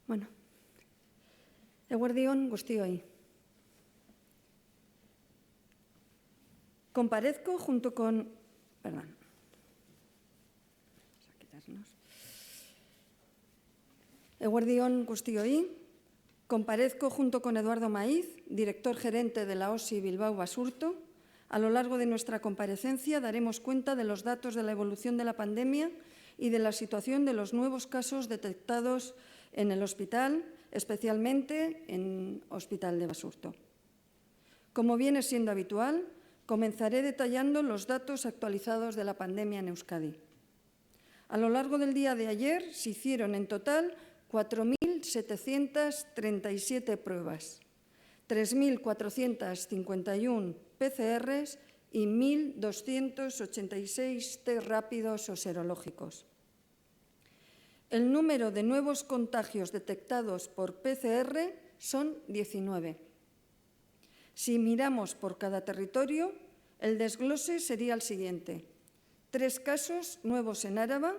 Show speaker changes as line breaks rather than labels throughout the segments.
Bueno, eguerdion guztioi. Comparezco junto con... Perdón. Eguerdion guztioi. Comparezco junto con Eduardo Maíz, director gerente de la OSI Bilbao Basurto. A lo largo de nuestra comparecencia daremos cuenta de los datos de la evolución de la pandemia y de la situación de los nuevos casos detectados en el hospital, especialmente en Hospital de Basurto. Como viene siendo habitual, comenzaré detallando los datos actualizados de la pandemia en Euskadi. A lo largo del día de ayer se hicieron en total 4.737 pruebas, 3.451 PCRs y 1.286 test rápidos o serológicos. El número de nuevos contagios detectados por PCR son 19. Si miramos por cada territorio, el desglose sería el siguiente: 3 casos nuevos en Áraba,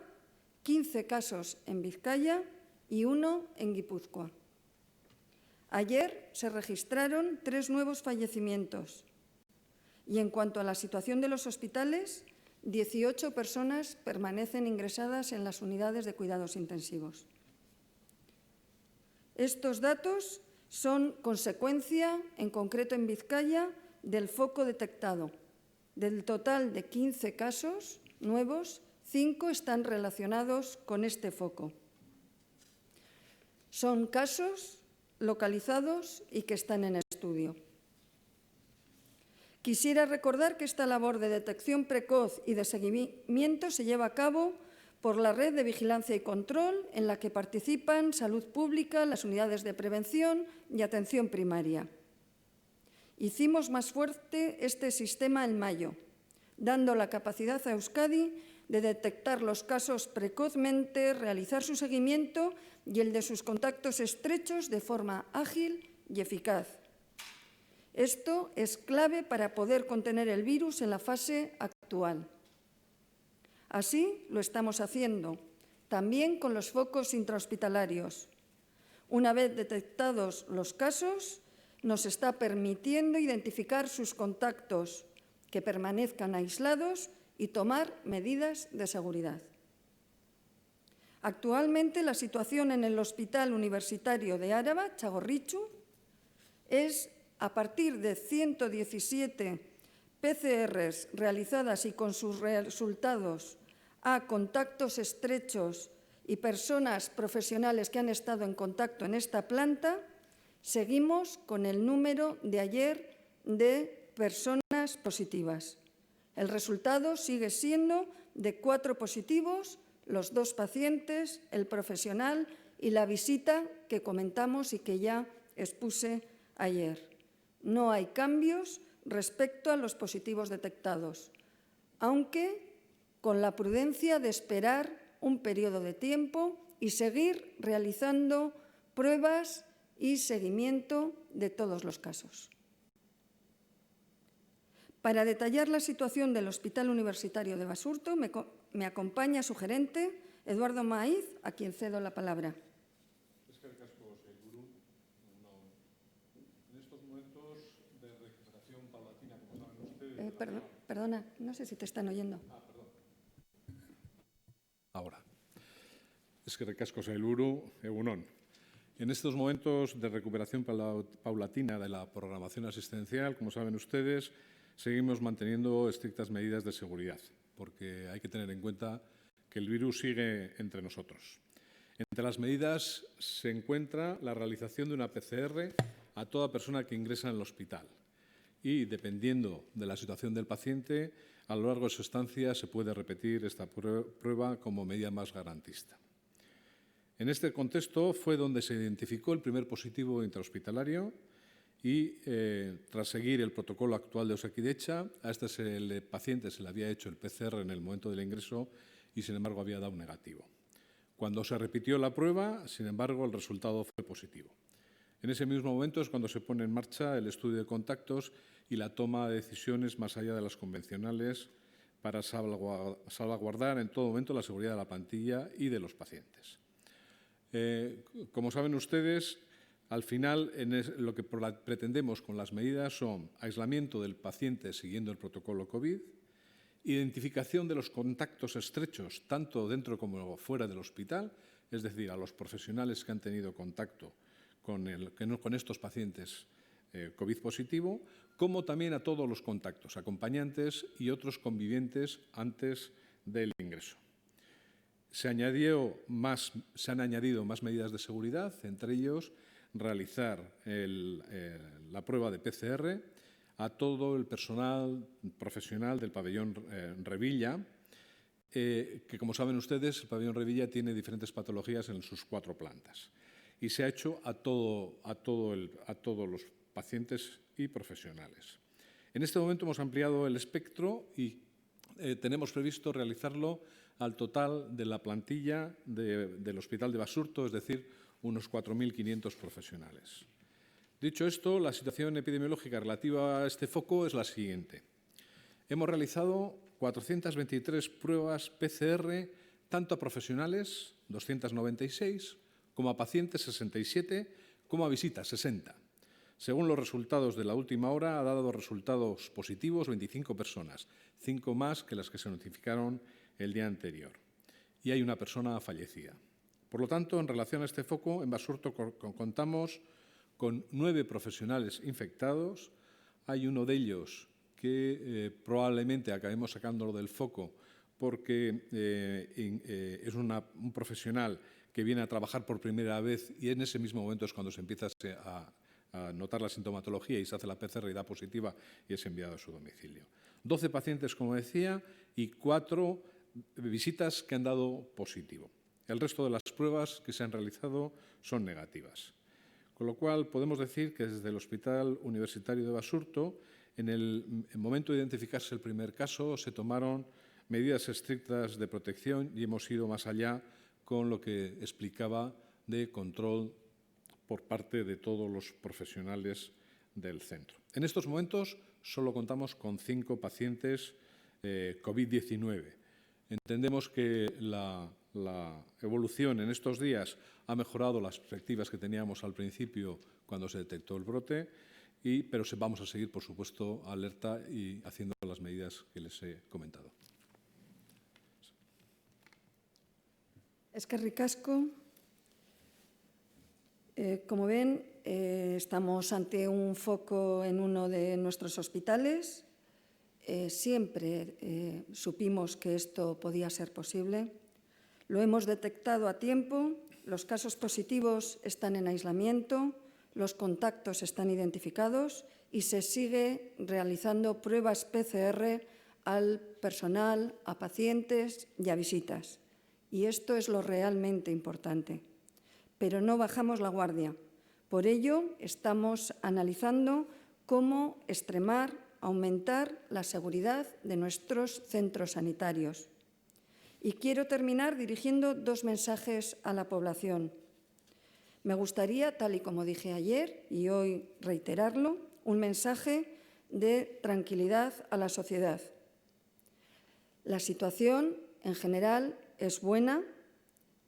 15 casos en Vizcaya y 1 en Guipúzcoa. Ayer se registraron 3 nuevos fallecimientos y en cuanto a la situación de los hospitales, 18 personas permanecen ingresadas en las unidades de cuidados intensivos. Estos datos son consecuencia, en concreto en Vizcaya, del foco detectado. Del total de 15 casos nuevos, 5 están relacionados con este foco. Son casos localizados y que están en estudio. Quisiera recordar que esta labor de detección precoz y de seguimiento se lleva a cabo por la red de vigilancia y control en la que participan Salud Pública, las unidades de prevención y atención primaria. Hicimos más fuerte este sistema en mayo, dando la capacidad a Euskadi de detectar los casos precozmente, realizar su seguimiento y el de sus contactos estrechos de forma ágil y eficaz. Esto es clave para poder contener el virus en la fase actual. Así lo estamos haciendo, también con los focos intrahospitalarios. Una vez detectados los casos, nos está permitiendo identificar sus contactos, que permanezcan aislados y tomar medidas de seguridad. Actualmente, la situación en el Hospital Universitario de Áraba, Txagorritxu, es a partir de 117 PCRs realizadas y con sus resultados a contactos estrechos y personas profesionales que han estado en contacto en esta planta, seguimos con el número de ayer de personas positivas. El resultado sigue siendo de 4 positivos, los 2 pacientes, el profesional y la visita que comentamos y que ya expuse ayer. No hay cambios respecto a los positivos detectados, aunque con la prudencia de esperar un periodo de tiempo y seguir realizando pruebas y seguimiento de todos los casos. Para detallar la situación del Hospital Universitario de Basurto, me acompaña su gerente, Eduardo Maíz, a quien cedo la palabra. Perdona, no sé si te están oyendo.
Ahora. Eskerrik asko sailburu, egunon. En estos momentos de recuperación paulatina de la programación asistencial, como saben ustedes, seguimos manteniendo estrictas medidas de seguridad, porque hay que tener en cuenta que el virus sigue entre nosotros. Entre las medidas se encuentra la realización de una PCR a toda persona que ingresa en el hospital. Y, dependiendo de la situación del paciente, a lo largo de su estancia se puede repetir esta prueba como medida más garantista. En este contexto fue donde se identificó el primer positivo intrahospitalario y, tras seguir el protocolo actual de Osakidetza, a este paciente se le había hecho el PCR en el momento del ingreso y, sin embargo, había dado negativo. Cuando se repitió la prueba, sin embargo, el resultado fue positivo. En ese mismo momento es cuando se pone en marcha el estudio de contactos y la toma de decisiones más allá de las convencionales para salvaguardar en todo momento la seguridad de la plantilla y de los pacientes. Como saben ustedes, al final lo que pretendemos con las medidas son aislamiento del paciente siguiendo el protocolo COVID, identificación de los contactos estrechos, tanto dentro como fuera del hospital, es decir, a los profesionales que han tenido contacto con estos pacientes COVID positivo, como también a todos los contactos, acompañantes y otros convivientes antes del ingreso. Se han añadido más medidas de seguridad, entre ellos realizar la prueba de PCR a todo el personal profesional del pabellón Revilla, que, como saben ustedes, el pabellón Revilla tiene diferentes patologías en sus 4 plantas. Y se ha hecho a todos los pacientes y profesionales. En este momento hemos ampliado el espectro y tenemos previsto realizarlo al total de la plantilla del Hospital de Basurto, es decir, unos 4.500 profesionales. Dicho esto, la situación epidemiológica relativa a este foco es la siguiente. Hemos realizado 423 pruebas PCR, tanto a profesionales, 296, como a pacientes, 67, como a visitas, 60. Según los resultados de la última hora, ha dado resultados positivos 25 personas, 5 más que las que se notificaron el día anterior. Y hay una persona fallecida. Por lo tanto, en relación a este foco, en Basurto contamos con 9 profesionales infectados. Hay uno de ellos que probablemente acabemos sacándolo del foco porque es un profesional que viene a trabajar por primera vez y en ese mismo momento es cuando se empieza a notar la sintomatología y se hace la PCR y da positiva y es enviado a su domicilio. 12 pacientes, como decía, y 4 visitas que han dado positivo. El resto de las pruebas que se han realizado son negativas. Con lo cual, podemos decir que desde el Hospital Universitario de Basurto, en el momento de identificarse el primer caso, se tomaron medidas estrictas de protección y hemos ido más allá con lo que explicaba de control por parte de todos los profesionales del centro. En estos momentos solo contamos con 5 pacientes COVID-19. Entendemos que la evolución en estos días ha mejorado las perspectivas que teníamos al principio cuando se detectó el brote, pero vamos a seguir, por supuesto, alerta y haciendo las medidas que les he comentado.
Eskerrik asko. Como ven, estamos ante un foco en uno de nuestros hospitales. Siempre supimos que esto podía ser posible. Lo hemos detectado a tiempo, los casos positivos están en aislamiento, los contactos están identificados y se sigue realizando pruebas PCR al personal, a pacientes y a visitas. Y esto es lo realmente importante. Pero no bajamos la guardia. Por ello, estamos analizando cómo extremar, aumentar la seguridad de nuestros centros sanitarios. Y quiero terminar dirigiendo 2 mensajes a la población. Me gustaría, tal y como dije ayer y hoy reiterarlo, un mensaje de tranquilidad a la sociedad. La situación, en general, es buena.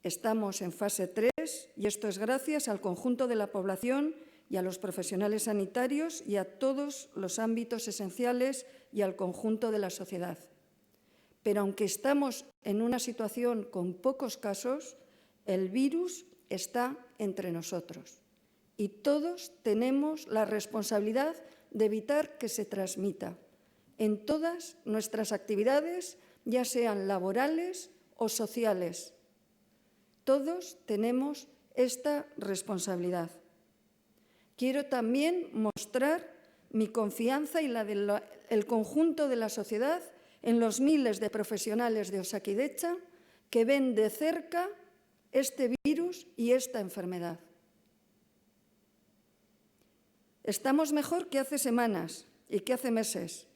Estamos en fase 3 y esto es gracias al conjunto de la población y a los profesionales sanitarios y a todos los ámbitos esenciales y al conjunto de la sociedad. Pero aunque estamos en una situación con pocos casos, el virus está entre nosotros y todos tenemos la responsabilidad de evitar que se transmita en todas nuestras actividades, ya sean laborales o sociales. Todos tenemos esta responsabilidad. Quiero también mostrar mi confianza y la del conjunto de la sociedad en los miles de profesionales de Osakidetza que ven de cerca este virus y esta enfermedad. Estamos mejor que hace semanas y que hace meses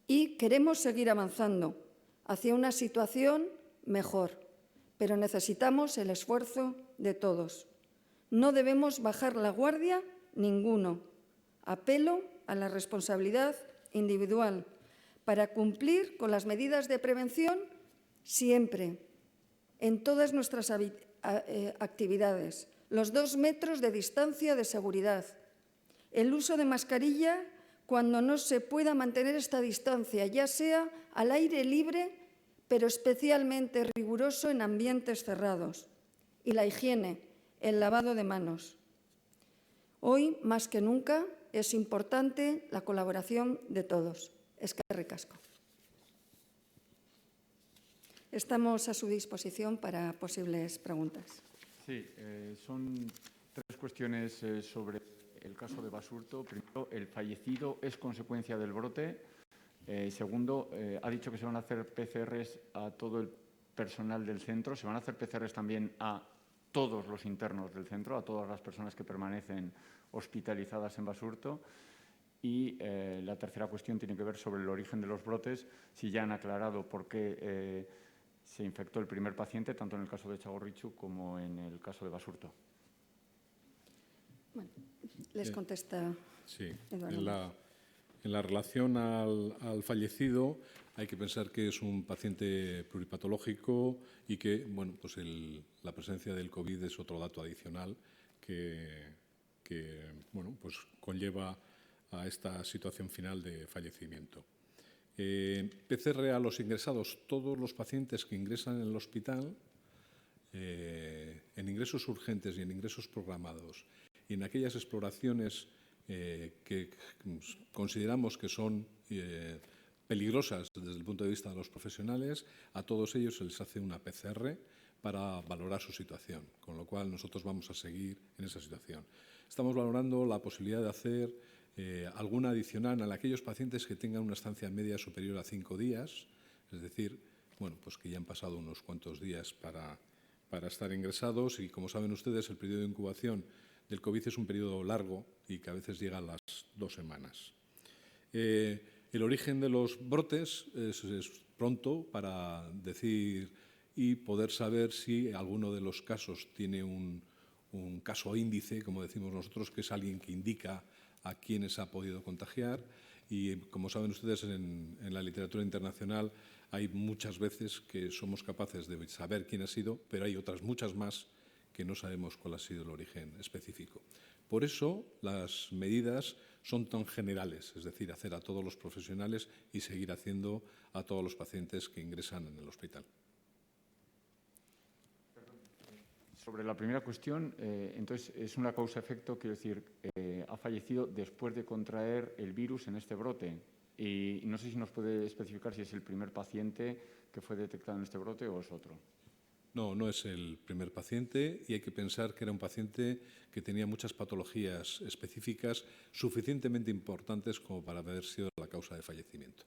y queremos seguir avanzando hacia una situación mejor, pero necesitamos el esfuerzo de todos. No debemos bajar la guardia ninguno. Apelo a la responsabilidad individual para cumplir con las medidas de prevención siempre, en todas nuestras actividades, los 2 metros de distancia de seguridad, el uso de mascarilla cuando no se pueda mantener esta distancia, ya sea al aire libre, pero especialmente riguroso en ambientes cerrados, y la higiene, el lavado de manos. Hoy, más que nunca, es importante la colaboración de todos. Eskerrik asko. Estamos a su disposición para posibles preguntas.
Sí, son 3 cuestiones sobre el caso de Basurto. Primero, ¿el fallecido es consecuencia del brote? Segundo, ha dicho que se van a hacer PCRs a todo el personal del centro. ¿Se van a hacer PCRs también a todos los internos del centro, a todas las personas que permanecen hospitalizadas en Basurto? Y la tercera cuestión tiene que ver sobre el origen de los brotes, si ya han aclarado por qué se infectó el primer paciente, tanto en el caso de Txagorritxu como en el caso de Basurto.
Bueno, les contesta
Sí,
Eduardo.
en la relación al fallecido hay que pensar que es un paciente pluripatológico y que bueno, pues la presencia del COVID es otro dato adicional que bueno, pues conlleva a esta situación final de fallecimiento. PCR a los ingresados, todos los pacientes que ingresan en el hospital, en ingresos urgentes y en ingresos programados, y en aquellas exploraciones que consideramos que son peligrosas desde el punto de vista de los profesionales, a todos ellos se les hace una PCR para valorar su situación, con lo cual nosotros vamos a seguir en esa situación. Estamos valorando la posibilidad de hacer alguna adicional a aquellos pacientes que tengan una estancia media superior a 5 días, es decir, bueno, pues que ya han pasado unos cuantos días para estar ingresados y, como saben ustedes, el periodo de incubación del COVID es un periodo largo y que a veces llega a las 2 semanas. El origen de los brotes es pronto para decir y poder saber si alguno de los casos tiene un caso índice, como decimos nosotros, que es alguien que indica a quienes ha podido contagiar. Y, como saben ustedes, en la literatura internacional hay muchas veces que somos capaces de saber quién ha sido, pero hay otras muchas más que no sabemos cuál ha sido el origen específico. Por eso las medidas son tan generales, es decir, hacer a todos los profesionales y seguir haciendo a todos los pacientes que ingresan en el hospital.
Sobre la primera cuestión, entonces, es una causa-efecto, quiero decir, ha fallecido después de contraer el virus en este brote. Y no sé si nos puede especificar si es el primer paciente que fue detectado en este brote o es otro.
No, no es el primer paciente y hay que pensar que era un paciente que tenía muchas patologías específicas suficientemente importantes como para haber sido la causa de fallecimiento.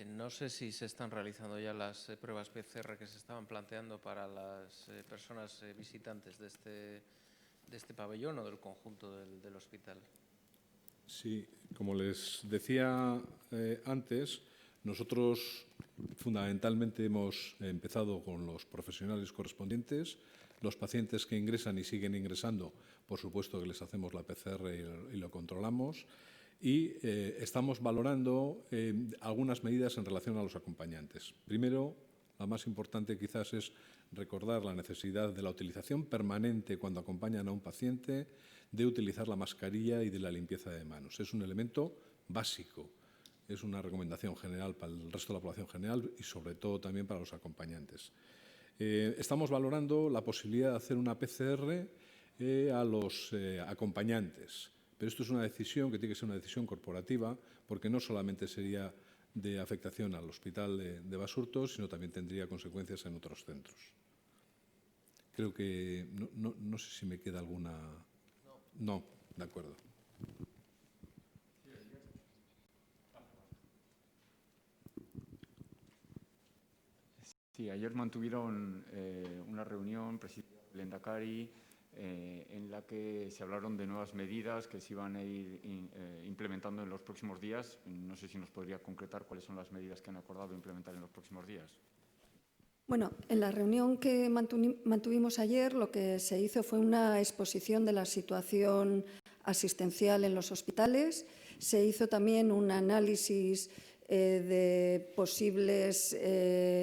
No sé si se están realizando ya las pruebas PCR que se estaban planteando para las personas visitantes de este pabellón o del conjunto del hospital.
Sí, como les decía antes, nosotros fundamentalmente hemos empezado con los profesionales correspondientes. Los pacientes que ingresan y siguen ingresando, por supuesto que les hacemos la PCR y lo controlamos. Y estamos valorando algunas medidas en relación a los acompañantes. Primero, la más importante quizás es recordar la necesidad de la utilización permanente cuando acompañan a un paciente, de utilizar la mascarilla y de la limpieza de manos. Es un elemento básico, es una recomendación general para el resto de la población general y sobre todo también para los acompañantes. Estamos valorando la posibilidad de hacer una PCR a los acompañantes. Pero esto es una decisión que tiene que ser una decisión corporativa, porque no solamente sería de afectación al hospital de Basurto, sino también tendría consecuencias en otros centros. Creo que no sé si me queda alguna. No, de acuerdo.
Sí, ayer mantuvieron una reunión presidida por el Lehendakari en la que se hablaron de nuevas medidas que se iban a ir implementando en los próximos días. No sé si nos podría concretar cuáles son las medidas que han acordado implementar en los próximos días.
Bueno, en la reunión que mantuvimos ayer, lo que se hizo fue una exposición de la situación asistencial en los hospitales. Se hizo también un análisis de posibles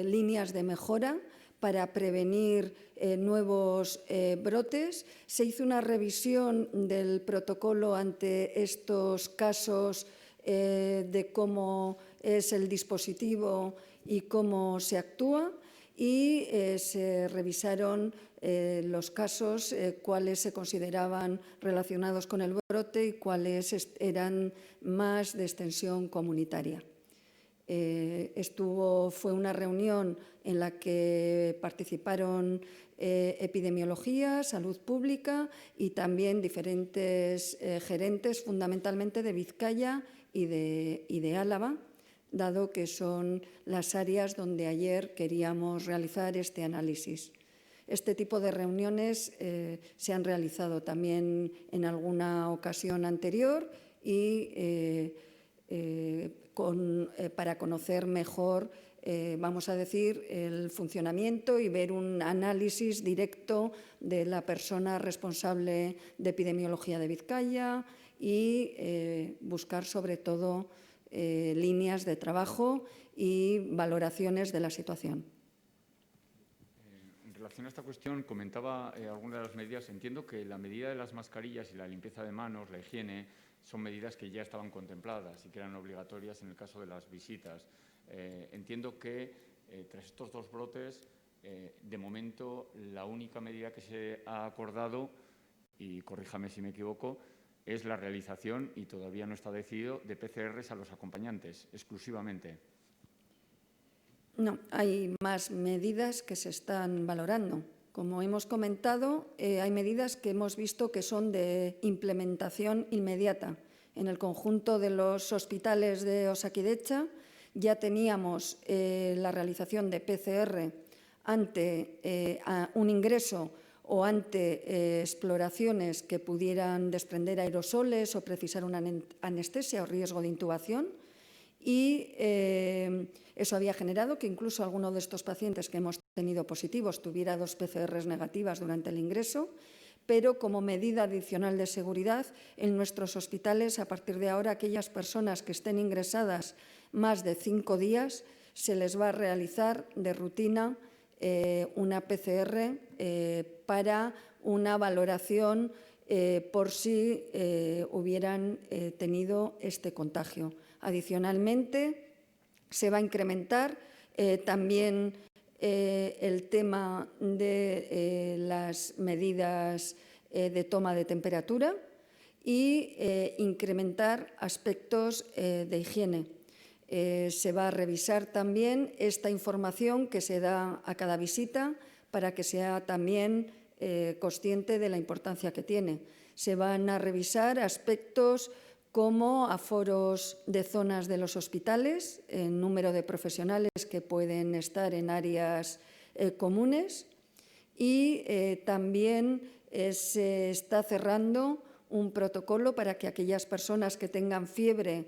líneas de mejora para prevenir nuevos brotes. Se hizo una revisión del protocolo ante estos casos de cómo es el dispositivo y cómo se actúa, y se revisaron los casos, cuáles se consideraban relacionados con el brote y cuáles eran más de extensión comunitaria. Fue una reunión en la que participaron epidemiología, salud pública y también diferentes gerentes, fundamentalmente de Vizcaya y de Álava, dado que son las áreas donde ayer queríamos realizar este análisis. Este tipo de reuniones se han realizado también en alguna ocasión anterior y para conocer mejor, vamos a decir, el funcionamiento y ver un análisis directo de la persona responsable de epidemiología de Vizcaya y buscar sobre todo líneas de trabajo y valoraciones de la situación.
En relación a esta cuestión, comentaba algunas de las medidas. Entiendo que la medida de las mascarillas y la limpieza de manos, la higiene, son medidas que ya estaban contempladas y que eran obligatorias en el caso de las visitas. Entiendo que tras estos dos brotes, de momento, la única medida que se ha acordado, y corríjame si me equivoco, es la realización, y todavía no está decidido, de PCRs a los acompañantes, exclusivamente.
No, hay más medidas que se están valorando. Como hemos comentado, hay medidas que hemos visto que son de implementación inmediata. En el conjunto de los hospitales de Osakidetza ya teníamos la realización de PCR ante un ingreso o ante exploraciones que pudieran desprender aerosoles o precisar una anestesia o riesgo de intubación. Y eso había generado que incluso alguno de estos pacientes que hemos tenido positivos tuviera 2 PCRs negativas durante el ingreso, pero como medida adicional de seguridad en nuestros hospitales, a partir de ahora, aquellas personas que estén ingresadas más de 5 días, se les va a realizar de rutina una PCR para una valoración por si hubieran tenido este contagio. Adicionalmente, se va a incrementar también el tema de las medidas de toma de temperatura y incrementar aspectos de higiene. Se va a revisar también esta información que se da a cada visita para que sea también consciente de la importancia que tiene. Se van a revisar aspectos como aforos de zonas de los hospitales, el número de profesionales que pueden estar en áreas comunes, y también se está cerrando un protocolo para que aquellas personas que tengan fiebre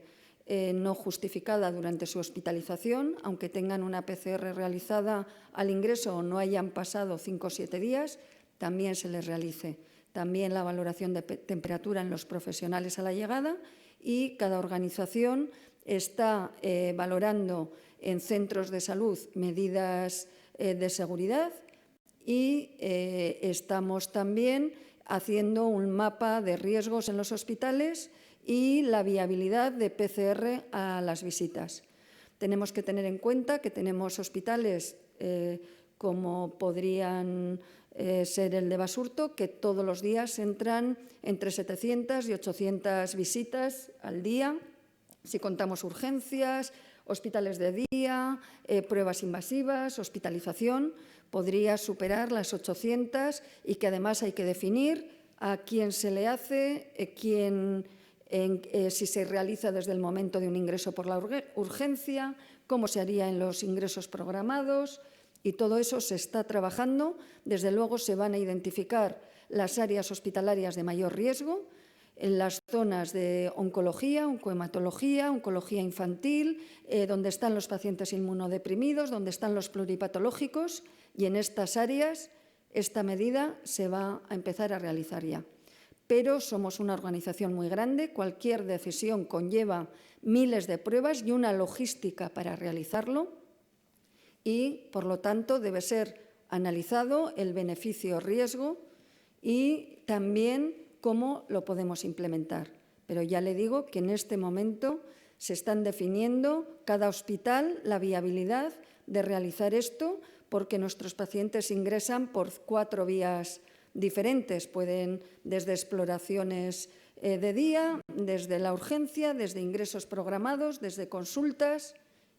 no justificada durante su hospitalización, aunque tengan una PCR realizada al ingreso o no hayan pasado 5 o 7 días, también se les realice. También la valoración de temperatura en los profesionales a la llegada, y cada organización está valorando en centros de salud medidas de seguridad y estamos también haciendo un mapa de riesgos en los hospitales y la viabilidad de PCR a las visitas. Tenemos que tener en cuenta que tenemos hospitales como podrían ser el de Basurto, que todos los días entran entre 700 y 800 visitas al día, si contamos urgencias, hospitales de día, pruebas invasivas, hospitalización, podría superar las 800, y que además hay que definir a quién se le hace, si se realiza desde el momento de un ingreso por la urgencia, cómo se haría en los ingresos programados, y todo eso se está trabajando. Desde luego se van a identificar las áreas hospitalarias de mayor riesgo, en las zonas de oncología, oncohematología, oncología infantil, donde están los pacientes inmunodeprimidos, donde están los pluripatológicos, y en estas áreas esta medida se va a empezar a realizar ya. pero somos una organización muy grande. Cualquier decisión conlleva miles de pruebas y una logística para realizarlo y, por lo tanto, debe ser analizado el beneficio-riesgo y también cómo lo podemos implementar. Pero ya le digo que en este momento se están definiendo cada hospital la viabilidad de realizar esto, porque nuestros pacientes ingresan por 4 vías diferentes. Pueden desde exploraciones de día, desde la urgencia, desde ingresos programados, desde consultas,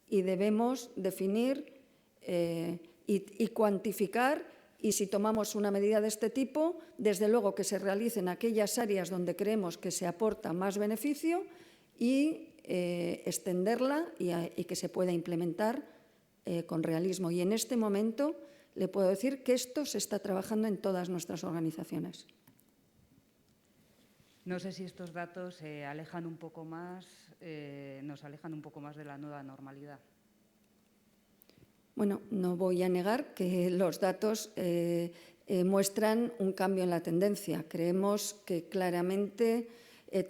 y debemos definir y cuantificar, y si tomamos una medida de este tipo, desde luego que se realice en aquellas áreas donde creemos que se aporta más beneficio y extenderla y que se pueda implementar con realismo. Y en este momento le puedo decir que esto se está trabajando en todas nuestras organizaciones.
No sé si estos datos alejan un poco más, nos alejan un poco más de la nueva normalidad.
Bueno, no voy a negar que los datos muestran un cambio en la tendencia. Creemos que claramente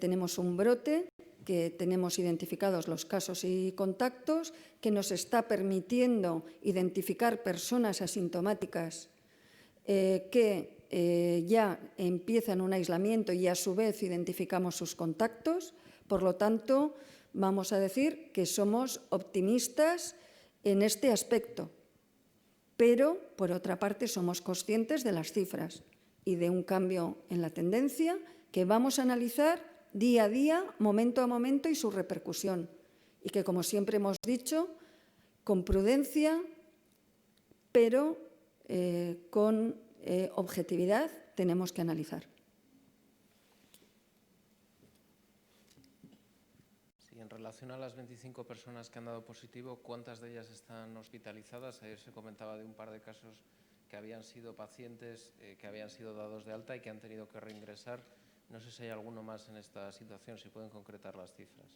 tenemos un brote, que tenemos identificados los casos y contactos, que nos está permitiendo identificar personas asintomáticas que ya empiezan un aislamiento y a su vez identificamos sus contactos. Por lo tanto, vamos a decir que somos optimistas en este aspecto, pero, por otra parte, somos conscientes de las cifras y de un cambio en la tendencia que vamos a analizar día a día, momento a momento y su repercusión. Y que, como siempre hemos dicho, con prudencia, pero con objetividad, tenemos que analizar.
En relación a las 25 personas que han dado positivo, ¿cuántas de ellas están hospitalizadas? Ayer se comentaba de un par de casos que habían sido pacientes que habían sido dados de alta y que han tenido que reingresar. No sé si hay alguno más en esta situación, si pueden concretar las cifras.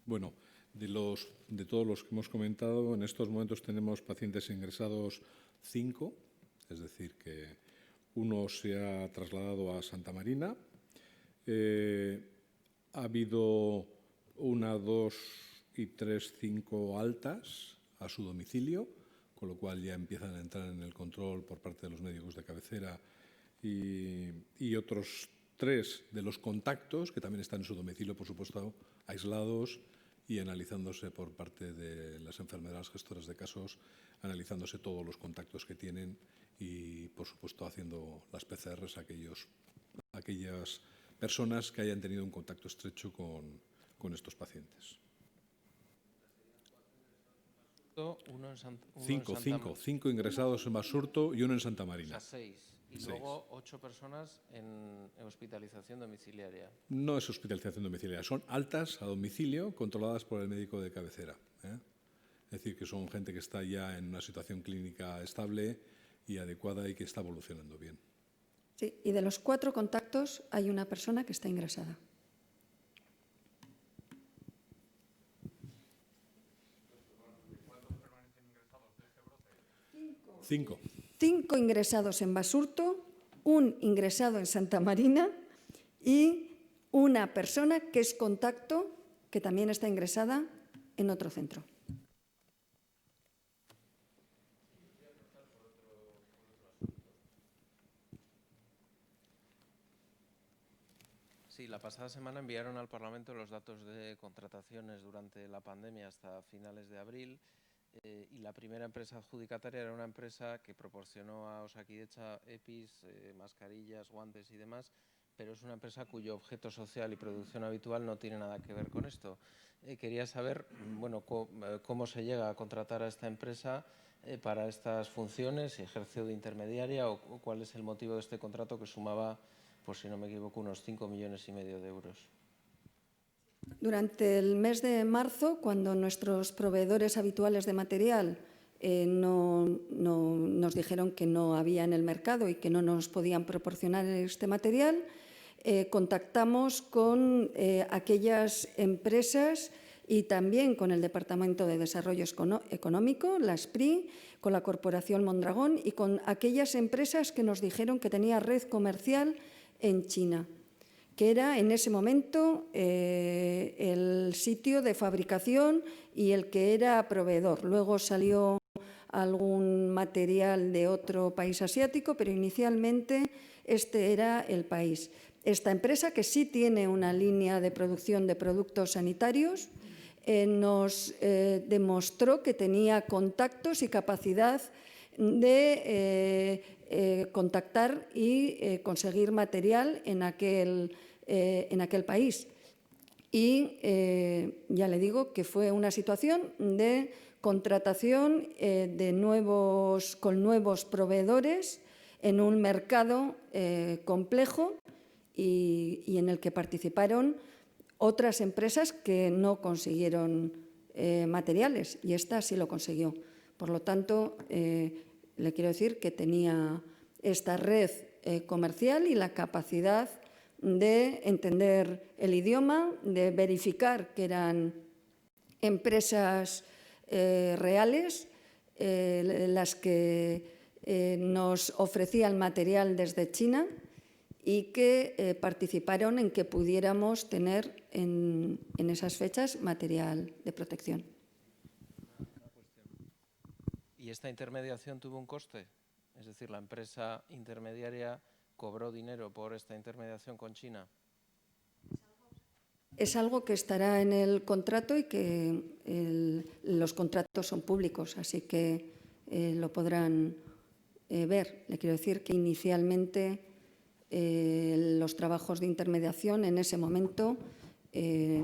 Bueno, de todos los que hemos comentado, en estos momentos tenemos pacientes ingresados 5, es decir, que uno se ha trasladado a Santa Marina. Ha habido 1, 2 y 3, 5 altas a su domicilio, con lo cual ya empiezan a entrar en el control por parte de los médicos de cabecera y otros 3 de los contactos que también están en su domicilio, por supuesto, aislados y analizándose por parte de las enfermeras gestoras de casos, analizándose todos los contactos que tienen y, por supuesto, haciendo las PCRs a aquellas personas que hayan tenido un contacto estrecho con estos pacientes. Cinco ingresados en Basurto y 1 en Santa Marina.
O sea, 6. Y luego 8 personas en hospitalización domiciliaria.
No es hospitalización domiciliaria, son altas a domicilio controladas por el médico de cabecera. Es decir, que son gente que está ya en una situación clínica estable y adecuada y que está evolucionando bien.
Sí, y de los 4 contactos hay una persona que está ingresada.
¿Cuántos permanecen ingresados de este brote?
5.
5 ingresados en Basurto, 1 ingresado en Santa Marina y una persona que es contacto que también está ingresada en otro centro.
Sí, la pasada semana enviaron al Parlamento los datos de contrataciones durante la pandemia hasta finales de abril y la primera empresa adjudicataria era una empresa que proporcionó a Osakidetza EPIs, mascarillas, guantes y demás, pero es una empresa cuyo objeto social y producción habitual no tiene nada que ver con esto. Quería saber, bueno, cómo se llega a contratar a esta empresa para estas funciones, si ejerció de intermediaria o cuál es el motivo de este contrato que sumaba, pues si no me equivoco, unos 5,5 millones de euros.
Durante el mes de marzo, cuando nuestros proveedores habituales de material nos dijeron que no había en el mercado y que no nos podían proporcionar este material, contactamos con aquellas empresas y también con el Departamento de Desarrollo Económico, la SPRI, con la Corporación Mondragón y con aquellas empresas que nos dijeron que tenía red comercial en China, que era en ese momento el sitio de fabricación y el que era proveedor. Luego salió algún material de otro país asiático, pero inicialmente este era el país. Esta empresa, que sí tiene una línea de producción de productos sanitarios, nos demostró que tenía contactos y capacidad de contactar y conseguir material en aquel país. Y ya le digo que fue una situación de contratación con nuevos proveedores en un mercado complejo y en el que participaron otras empresas que no consiguieron materiales, y esta sí lo consiguió. Por lo tanto, le quiero decir que tenía esta red comercial y la capacidad de entender el idioma, de verificar que eran empresas reales las que nos ofrecían material desde China y que participaron en que pudiéramos tener en esas fechas material de protección.
¿Y esta intermediación tuvo un coste? Es decir, ¿la empresa intermediaria cobró dinero por esta intermediación con China?
Es algo que estará en el contrato y que los contratos son públicos, así que lo podrán ver. Le quiero decir que inicialmente los trabajos de intermediación en ese momento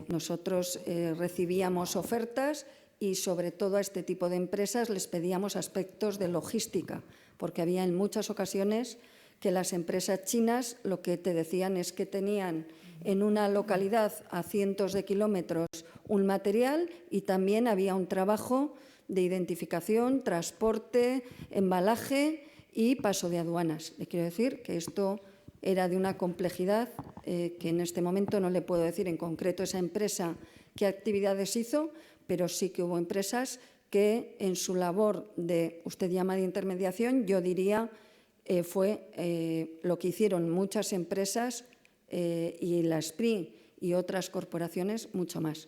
nosotros recibíamos ofertas y sobre todo a este tipo de empresas les pedíamos aspectos de logística, porque había en muchas ocasiones que las empresas chinas lo que te decían es que tenían en una localidad a cientos de kilómetros un material y también había un trabajo de identificación, transporte, embalaje y paso de aduanas. Le quiero decir que esto era de una complejidad que en este momento no le puedo decir en concreto esa empresa qué actividades hizo, pero sí que hubo empresas que en su labor de, usted llama de intermediación, yo diría fue lo que hicieron muchas empresas y la SPRI y otras corporaciones mucho más.